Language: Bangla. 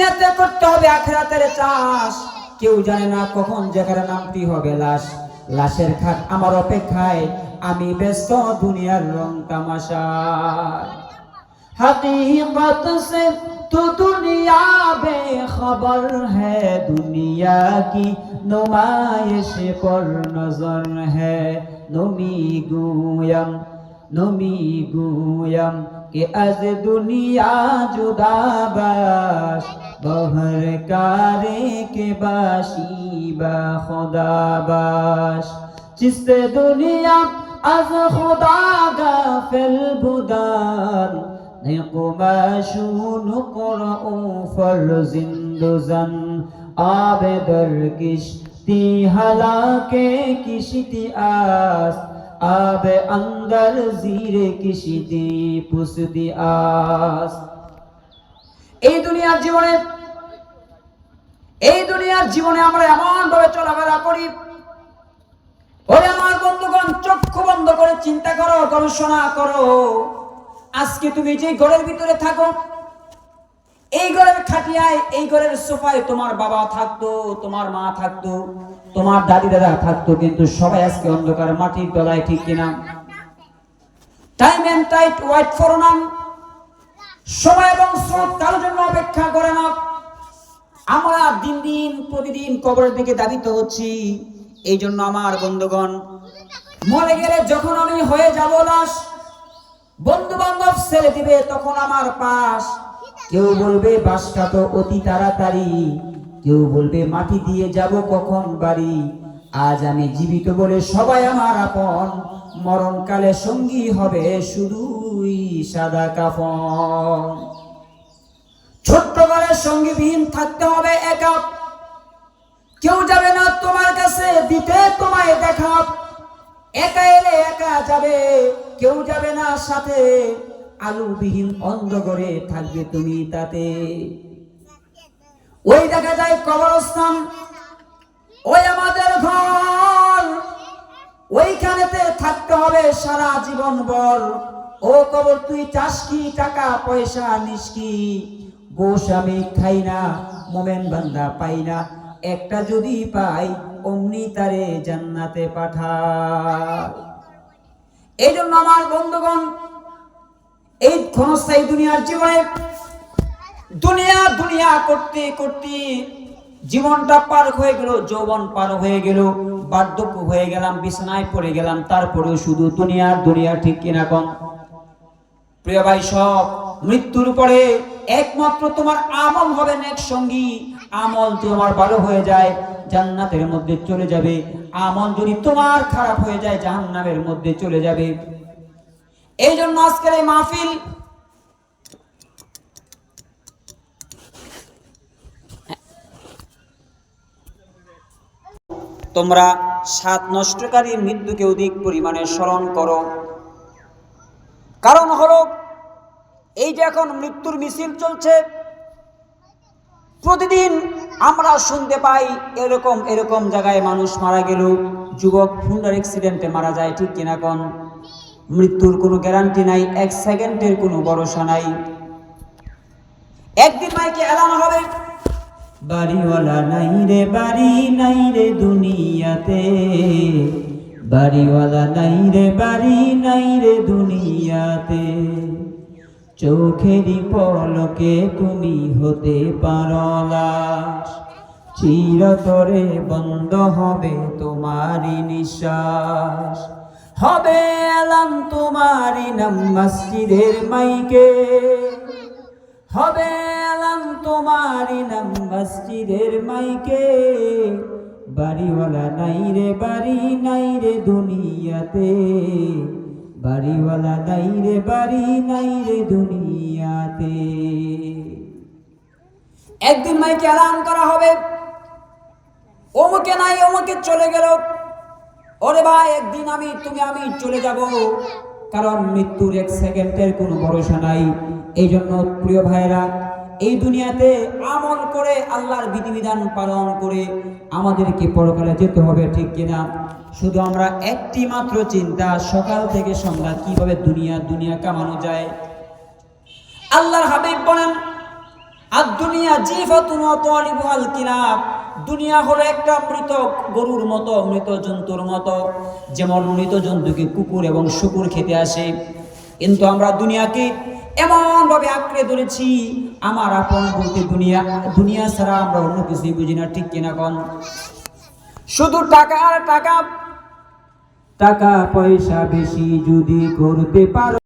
দুনিয়াতে করতে হবে আখিরাতের চাষ। কেউ জানে না কখন যেখানে নামটি হবে লাশ। লাশের খাট আমার অপেক্ষায়, আমি ব্যস্ত দুনিয়ার রং তামাশায়। हकीकत से तो दुनिया बेखबर है, दुनिया की नुमाइश पर नजर है। नमी गुयम कि आज दुनिया जुदा बाश, बहर कारे के बाशी बा खुदा बाश। जिससे दुनिया از خدا غافل بودن، نقماشون قرآن فرزندزن. آب در کشتی هلاکه کشتی است، آب اندر زیر کشتی پوستی است. এই দুনিয়ার জীবনে আমরা এমন ভাবে চলাফেরা করি। ওরে আমার বন্ধুগণ, চক্ষু বন্ধ করে চিন্তা করো, গবেষণা করো। আজকে তুমি যে ঘরের ভিতরে থাকো, এই ঘরের খাটিয়ায়, এই ঘরের সোফায় তোমার বাবা থাকতো, তোমার মা থাকতো, তোমার দাদি দাদা থাকতো, কিন্তু সবাই আজকে অন্ধকার মাটির তলায়, ঠিক কিনা? Time and tide wait for none. সময় এবং স্রোত কারোর জন্য অপেক্ষা করে না। আমরা দিন দিন প্রতিদিন কবরের দিকে ধাবিত হচ্ছি। এই জন্য আমার বন্ধুগণ, মরে গেলে যখন আমি হয়ে যাব লাশ, বন্ধু বান্ধব ছেড়ে দিবে তখন আমার পাশ। কেউ বলবে বাসটা তো অতি তাড়াতাড়ি, কেউ বলবে মাটি দিয়ে যাব কখন বাড়ি। আজ আমি জীবিত বলে সবাই আমার আপন, মরণকালে সঙ্গী হবে শুধুই সাদা কাফন। ছোট্ট ঘরে সঙ্গীবিহীন থাকতে হবে একা। কেউ যাবে না তোমার কাছে দিতে তোমায় দেখা। একা এলে একা যাবে, কেউ যাবে না সাথে। আলোবিহীন অন্ধকারে থাকবে তুমি তাতে। ওই দেখা যায় কবরস্থান, ওই আমাদের ঘর। ওইখানেতে থাকতে হবে সারা জীবন ভর। ও কবর তুই চাস কি টাকা পয়সা নিস কি? গোশ আমি খাই না, মোমেন বান্দা পাই না, একটা যদি পাই অমনি তারে জান্নাতে পাঠায়। এই জন্য আমার বন্ধুগণ, এই ক্ষণস্থায়ী দুনিয়ার জীবনে দুনিয়া করতে করতে জীবনটা পার হয়ে গেল, যৌবন পার হয়ে গেল, বার্ধক্য হয়ে গেলাম, বিছানায় পড়ে গেলাম, তারপরেও শুধু দুনিয়া, ঠিক কিনা কোন? প্রিয় ভাই, সব মৃত্যুর পরে একমাত্র তোমার আমল হবে নেক সঙ্গী। আমল তোমার ভালো হয়ে যায়, জান্নাতের মধ্যে চলে যাবে। আমল যদি তোমার খারাপ হয়ে যায়, জাহান্নামের মধ্যে চলে যাবে। এই জন্য আজকের এই মাহফিল, তোমরা সাত নষ্টকারী মৃত্যুকে অধিক পরিমাণে স্মরণ করো। কারণ হলো, এই যে এখন মৃত্যুর মিছিল চলছে, প্রতিদিন আমরা শুনতে পাই এরকম জায়গায় মানুষ মারা গেল, যুবক হুন্ডার অ্যাক্সিডেন্টে মারা যায়, ঠিক কিনা কোন? মৃত্যুর কোনো গ্যারান্টি নাই, এক সেকেন্ডের কোনো ভরসা নাই। একদিন মাইকে এলান হবে, বাড়িওয়ালা নাই রে বাড়ি নাই রে দুনিয়াতে, বাড়িওয়ালা নাই রে বাড়ি নাই রে দুনিয়াতে। চোখেরই পলকে তুমি হতে পারো লাশ, চিরতরে বন্ধ হবে তোমারই নিঃশ্বাস। হবে এলান তোমারই নাম মসজিদের মাইকে, হবে এলান তোমারই নাম মসজিদের মাইকে। বাড়িওয়ালা নাই রে বাড়ি নাই রে দুনিয়াতে, বাড়িওয়ালা নাই রে বাড়ি নাই রে দুনিয়াতে। একদিন মাইকে এলান করা হবে, অমুকে নাই অমুকে চলে গেল। ওরে ভাই, একদিন আমি চলে যাব, কারণ মৃত্যুর এক সেকেন্ডের কোনো ভরসা নাই। এই জন্য প্রিয় ভাইরা, এই দুনিয়াতে আমল করে, আল্লাহর বিধিবিধান পালন করে আমাদেরকে পরকালে যেতে হবে, ঠিক কিনা? শুধু আমরা একটি মাত্র চিন্তা, সকাল থেকে সন্ধ্যা কিভাবে দুনিয়া কামানো যায়। আল্লাহর হাবিব বলেন, আর দুনিয়া জিফাতুন ওয়া তালিবুল কিলাব, দুনিয়া হলো একটা মৃত গরুর মতো, মৃত জন্তুর মতো। যেমন মৃত জন্তুকে কুকুর এবং শুকুর খেতে আসে, কিন্তু আমরা দুনিয়াকে এমন ভাবে আঁকড়ে ধরেছি, আমার আপন বলতে দুনিয়া, দুনিয়া ছাড়া আমরা অন্য কিছুই বুঝি না, ঠিক কিনা কোন? শুধু টাকা আর টাকা, টাকা পয়সা বেশি যদি করতে পারো